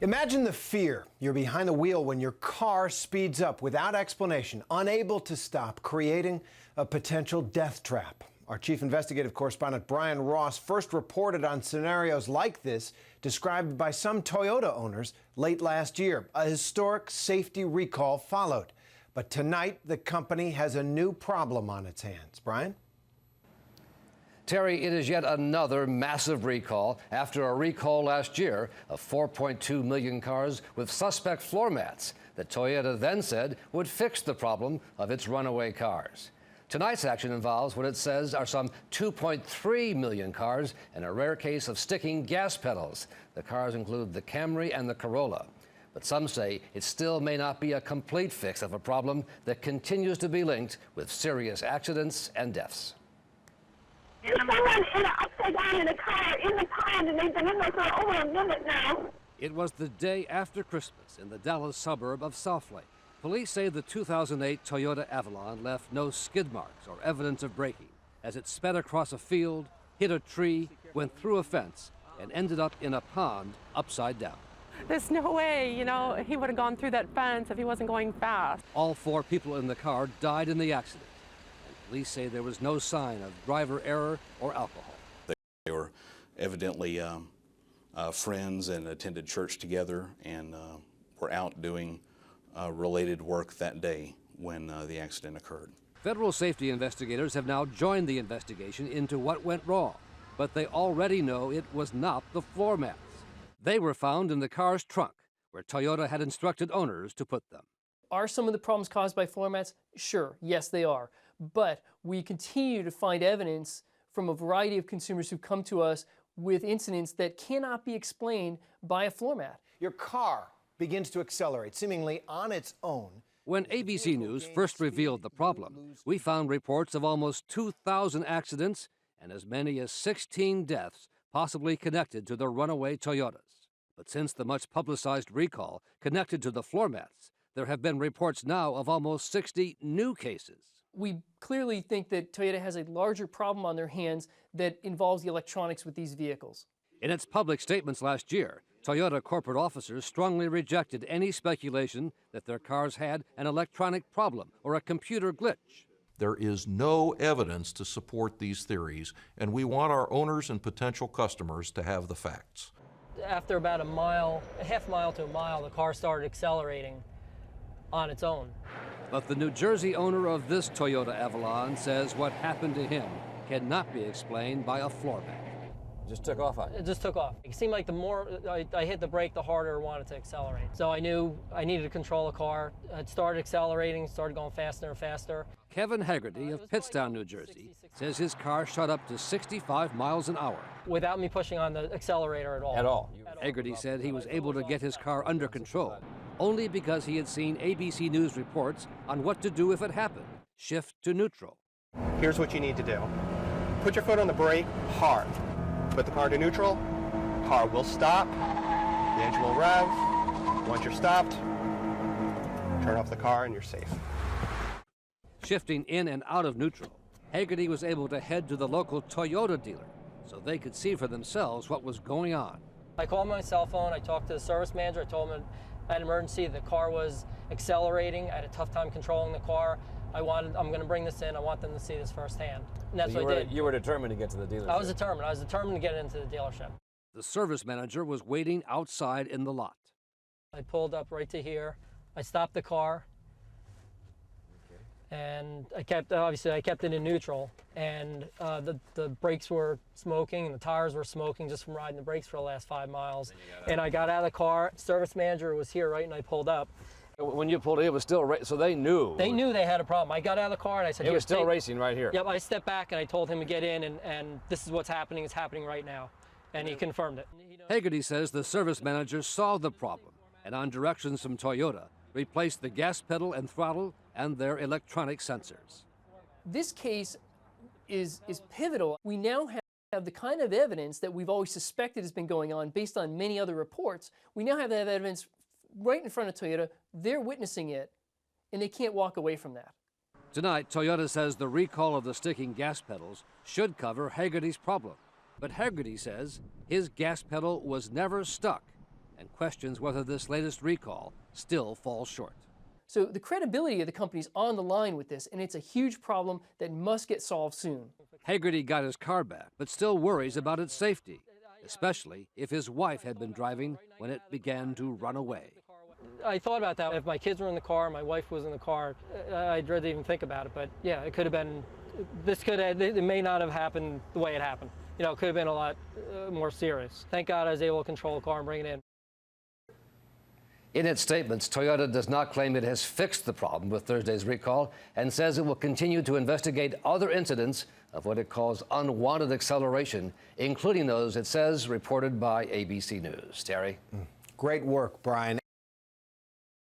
Imagine the fear. You're behind the wheel when your car speeds up without explanation, unable to stop, creating a potential death trap. Our chief investigative correspondent Brian Ross first reported on scenarios like this described by some Toyota owners late last year. A historic safety recall followed. But tonight, the company has a new problem on its hands. Brian? Terry, it is yet another massive recall after a recall last year of 4.2 million cars with suspect floor mats that Toyota then said would fix the problem of its runaway cars. Tonight's action involves what it says are some 2.3 million cars and a rare case of sticking gas pedals. The cars include the Camry and the Corolla. But some say it still may not be a complete fix of a problem that continues to be linked with serious accidents and deaths. Someone ended up upside down in a car in the pond, and they've been in there for over a minute now. It was the day after Christmas in the Dallas suburb of Southlake. Police say the 2008 Toyota Avalon left no skid marks or evidence of braking as it sped across a field, hit a tree, went through a fence, and ended up in a pond upside down. There's no way, he would have gone through that fence if he wasn't going fast. All 4 people in the car died in the accident. Police say there was no sign of driver error or alcohol. They were evidently friends and attended church together and were out doing related work that day when the accident occurred. Federal safety investigators have now joined the investigation into what went wrong, but they already know it was not the floor mats. They were found in the car's trunk, where Toyota had instructed owners to put them. Are some of the problems caused by floor mats? Sure, yes they are. But we continue to find evidence from a variety of consumers who come to us with incidents that cannot be explained by a floor mat. Your car begins to accelerate, seemingly on its own. When ABC News first revealed the problem, we found reports of almost 2,000 accidents and as many as 16 deaths possibly connected to the runaway Toyotas. But since the much publicized recall connected to the floor mats, there have been reports now of almost 60 new cases. We clearly think that Toyota has a larger problem on their hands that involves the electronics with these vehicles. In its public statements last year, Toyota corporate officers strongly rejected any speculation that their cars had an electronic problem or a computer glitch. There is no evidence to support these theories, and we want our owners and potential customers to have the facts. After about a half mile to a mile, the car started accelerating on its own. But the New Jersey owner of this Toyota Avalon says what happened to him cannot be explained by a floor mat. Just took off on it? It just took off. It seemed like the more I hit the brake, the harder it wanted to accelerate. So I knew I needed to control the car. It started accelerating, started going faster and faster. Kevin Haggerty of Pittstown, New Jersey, says his car shot up to 65 miles an hour. Without me pushing on the accelerator at all. At all? Haggerty said he was able to get his car under control only because he had seen ABC News reports on what to do if it happened. Shift to neutral. Here's what you need to do. Put your foot on the brake hard. Put the car to neutral. Car will stop. The engine will rev. Once you're stopped, turn off the car and you're safe. Shifting in and out of neutral, Haggerty was able to head to the local Toyota dealer so they could see for themselves what was going on. I called my cell phone. I talked to the service manager. I told him I had an emergency. The car was accelerating. I had a tough time controlling the car. I'm going to bring this in. I want them to see this firsthand. And that's what I did. You were determined to get to the dealership? I was determined. I was determined to get into the dealership. The service manager was waiting outside in the lot. I pulled up right to here. I stopped the car. And I kept it in neutral. And the brakes were smoking and the tires were smoking just from riding the brakes for the last 5 miles. And I got out of the car. Service manager was here, right, and I pulled up. When you pulled it was still so they knew. They knew they had a problem. I got out of the car and I said, it was still racing right here. Yep, I stepped back and I told him to get in and this is what's happening. It's happening right now. And he confirmed it. Haggerty says the service manager saw the problem and on directions from Toyota, replaced the gas pedal and throttle and their electronic sensors. This case is pivotal. We now have the kind of evidence that we've always suspected has been going on based on many other reports. We now have that evidence right in front of Toyota. They're witnessing it, and they can't walk away from that. Tonight, Toyota says the recall of the sticking gas pedals should cover Haggerty's problem. But Haggerty says his gas pedal was never stuck, and questions whether this latest recall still falls short. So the credibility of the company's on the line with this, and it's a huge problem that must get solved soon. Haggerty got his car back, but still worries about its safety, especially if his wife had been driving when it began to run away. I thought about that. If my kids were in the car, my wife was in the car, I'd dread to even think about it. But yeah, it could have been, it may not have happened the way it happened. You know, it could have been a lot more serious. Thank God I was able to control the car and bring it in. In its statements, Toyota does not claim it has fixed the problem with Thursday's recall and says it will continue to investigate other incidents of what it calls unwanted acceleration, including those, it says, reported by ABC News. Terry? Great work, Brian.